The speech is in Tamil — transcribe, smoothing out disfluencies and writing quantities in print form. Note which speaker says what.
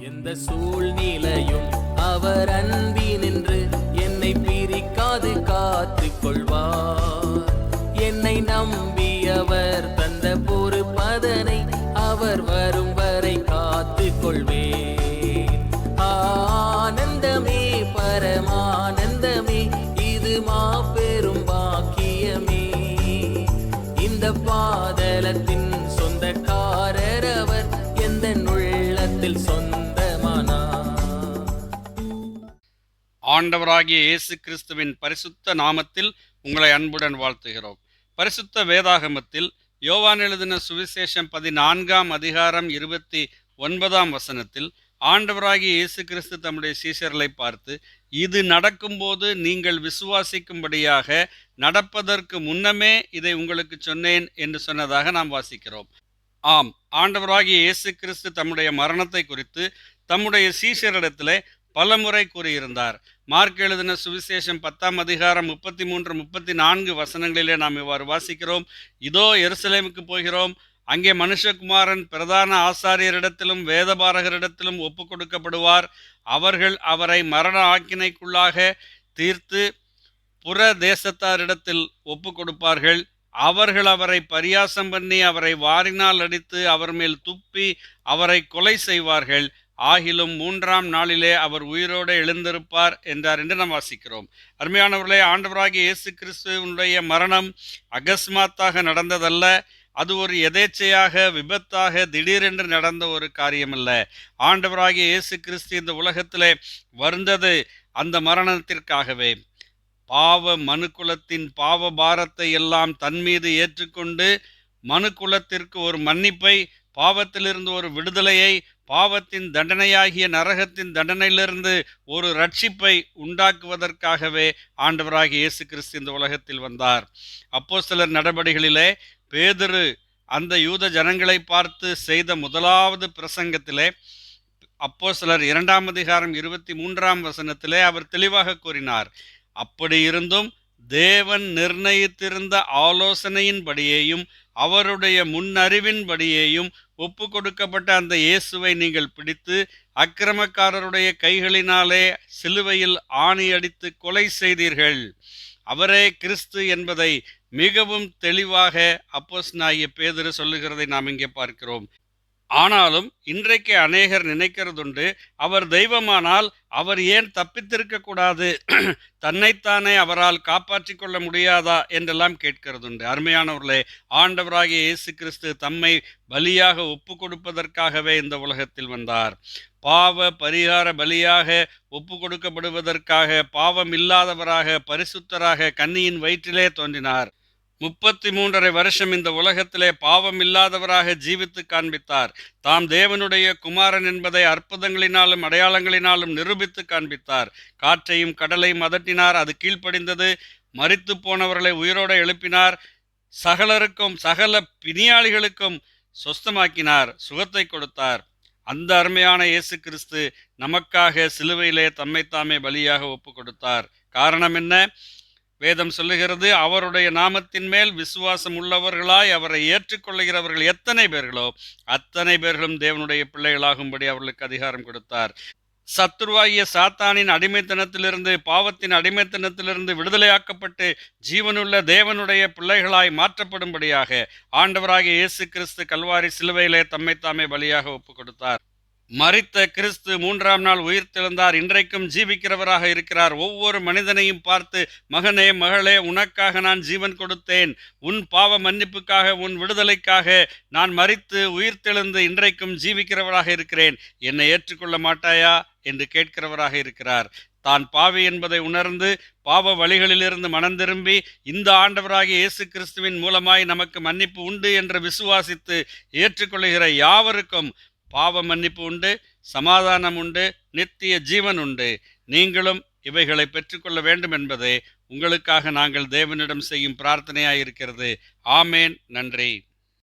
Speaker 1: எந்த சூழ்நிலையும் அவர் அன்பினின்று என்னை பிரிக்காது காத்து கொள்வார். என்னை நம்பியவர் தந்த பொறுப்பதனை அவர் வரும் வரை காத்து கொள்வேன். ஆனந்தமே பரமானந்தமே, இது மாபெரும் பாக்கியமே. இந்த பாதலத்தின் சொந்தக்காரர் அவர், எந்த உள்ளத்தில் சொந்தமானார்.
Speaker 2: ஆண்டவராகிய இயேசு கிறிஸ்துவின் பரிசுத்த நாமத்தில் உங்களை அன்புடன் வாழ்த்துகிறோம். பரிசுத்த வேதாகமத்தில் யோவான் எழுதின சுவிசேஷம் 14ஆம் அதிகாரம் 29ஆம் வசனத்தில் ஆண்டவராகிய இயேசு கிறிஸ்து தம்முடைய சீஷர்களை பார்த்து, இது நடக்கும்போது நீங்கள் விசுவாசிக்கும்படியாக நடப்பதற்கு முன்னமே இதை உங்களுக்கு சொன்னேன் என்று சொன்னதாக நாம் வாசிக்கிறோம். ஆம், ஆண்டவராகிய இயேசு கிறிஸ்து தம்முடைய மரணத்தை குறித்து தம்முடைய சீஷரிடத்திலே பலமுறை கூறியிருந்தார். மார்க் எழுதின சுவிசேஷம் 10ஆம் அதிகாரம் 33-34 வசனங்களிலே நாம் இவ்வாறு வாசிக்கிறோம். இதோ எருசலேமுக்கு போகிறோம், அங்கே மனுஷகுமாரன் பிரதான ஆசாரியரிடத்திலும் வேதபாரகரிடத்திலும் ஒப்பு கொடுக்கப்படுவார். அவர்கள் அவரை மரண ஆக்கினைக்குள்ளாக தீர்த்து புற தேசத்தாரிடத்தில் ஒப்பு கொடுப்பார்கள். அவர்கள் அவரை பரியாசம் பண்ணி அவரை வாரினால் அடித்து அவர் மேல் துப்பி அவரை கொலை செய்வார்கள். ஆகிலும் 3ஆம் நாளிலே அவர் உயிரோடு எழுந்திருப்பார் என்றார் என்று நாம் வாசிக்கிறோம். அருமையானவர்களே, ஆண்டவராகிய இயேசு கிறிஸ்துவனுடைய மரணம் அகஸ்மாத்தாக நடந்ததல்ல. அது ஒரு எதேச்சையாக, விபத்தாக, திடீரென்று நடந்த ஒரு காரியமல்ல. ஆண்டவராகிய இயேசு கிறிஸ்து இந்த உலகத்திலே வந்தது அந்த மரணத்திற்காகவே. பாவ மனுக்குலத்தின் பாவ பாரத்தை எல்லாம் தன் மீது ஏற்றுக்கொண்டு மனுக்குலத்திற்கு ஒரு மன்னிப்பை, பாவத்திலிருந்து ஒரு விடுதலையை, பாவத்தின் தண்டனையாகிய நரகத்தின் தண்டனையிலிருந்து ஒரு ரட்சிப்பை உண்டாக்குவதற்காகவே ஆண்டவராகிய இயேசு கிறிஸ்து இந்த உலகத்தில் வந்தார். அப்போஸ்தலர் நடபடிகளிலே பேதுரு அந்த யூத ஜனங்களை பார்த்து செய்த முதலாவது பிரசங்கத்திலே அப்போஸ்தலர் 2ஆம் அதிகாரம் 23ஆம் வசனத்திலே அவர் தெளிவாக கூறினார், அப்படி இருந்தும் தேவன் நிர்ணயித்திருந்த ஆலோசனையின்படியேயும் அவருடைய முன்னறிவின்படியேயும் ஒப்பு கொடுக்கப்பட்ட அந்த இயேசுவை நீங்கள் பிடித்து அக்கிரமக்காரருடைய கைகளினாலே சிலுவையில் ஆணி அடித்து கொலை செய்தீர்கள். அவரே கிறிஸ்து என்பதை மிகவும் தெளிவாக அப்போஸ்தலனாகிய பேதுரு சொல்லுகிறதை நாம் இங்கே பார்க்கிறோம். ஆனாலும் இன்றைக்கு அநேகர் நினைக்கிறதுண்டு, அவர் தெய்வமானால் அவர் ஏன் தப்பித்திருக்க கூடாது, தன்னைத்தானே அவரால் காப்பாற்றிக் கொள்ள முடியாதா என்றெல்லாம் கேட்கிறதுண்டு. அருமையானவர்களே, ஆண்டவராகிய இயேசு கிறிஸ்து தம்மை பலியாக ஒப்பு கொடுப்பதற்காகவே இந்த உலகத்தில் வந்தார். பாவ பரிகார பலியாக ஒப்பு கொடுக்கப்படுவதற்காக பாவம் இல்லாதவராக பரிசுத்தராக கன்னியின் வயிற்றிலே தோன்றினார். 33.5 வருஷம் இந்த உலகத்திலே பாவம் இல்லாதவராக ஜீவித்து காண்பித்தார். தாம் தேவனுடைய குமாரன் என்பதை அற்புதங்களினாலும் அடையாளங்களினாலும் நிரூபித்து காண்பித்தார். காற்றையும் கடலையும் அதட்டினார், அது கீழ்ப்படிந்தது. மரித்து போனவர்களை உயிரோடு எழுப்பினார். சகல பிணியாளிகளுக்கும் சொஸ்தமாக்கினார், சுகத்தை கொடுத்தார். அந்த அருமையான இயேசு கிறிஸ்து நமக்காக சிலுவையிலே தம்மைத்தாமே பலியாக ஒப்பு கொடுத்தார். காரணம் என்ன? வேதம் சொல்லுகிறது, அவருடைய நாமத்தின் மேல் விசுவாசம் உள்ளவர்களாய் அவரை ஏற்றுக்கொள்ளுகிறவர்கள் எத்தனை பேர்களோ அத்தனை பேர்களும் தேவனுடைய பிள்ளைகளாகும்படி அவர்களுக்கு அதிகாரம் கொடுத்தார். சத்துருவாகிய சாத்தானின் அடிமைத்தனத்திலிருந்து, பாவத்தின் அடிமைத்தனத்திலிருந்து விடுதலையாக்கப்பட்டு ஜீவனுள்ள தேவனுடைய பிள்ளைகளாய் மாற்றப்படும்படியாக ஆண்டவராகிய இயேசு கிறிஸ்து கல்வாரி சிலுவையிலே தம்மைத்தாமே பலியாக ஒப்பு கொடுத்தார். மரித்த கிறிஸ்து 3ஆம் நாள் உயிர் தெழுந்தார். இன்றைக்கும் ஜீவிக்கிறவராக இருக்கிறார். ஒவ்வொரு மனிதனையும் பார்த்து, மகனே மகளே, உனக்காக நான் ஜீவன் கொடுத்தேன், உன் பாவ மன்னிப்புக்காக, உன் விடுதலைக்காக நான் மரித்து உயிர் தெழுந்து இன்றைக்கும் ஜீவிக்கிறவராக இருக்கிறேன், என்னை ஏற்றுக்கொள்ள மாட்டாயா என்று கேட்கிறவராக இருக்கிறார். தான் பாவி என்பதை உணர்ந்து பாவ வழிகளிலிருந்து மனம் திரும்பி இந்த ஆண்டவராகிய இயேசு கிறிஸ்துவின் மூலமாய் நமக்கு மன்னிப்பு உண்டு என்று விசுவாசித்து ஏற்றுக்கொள்ளுகிற யாவருக்கும் பாவ மன்னிப்பு உண்டு, சமாதானம் உண்டு, நித்திய ஜீவன் உண்டு. நீங்களும் இவைகளை பெற்றுக்கொள்ள வேண்டும் என்பதே உங்களுக்காக நாங்கள் தேவனிடம் செய்யும் பிரார்த்தனையாயிருக்கிறது. ஆமேன். நன்றி.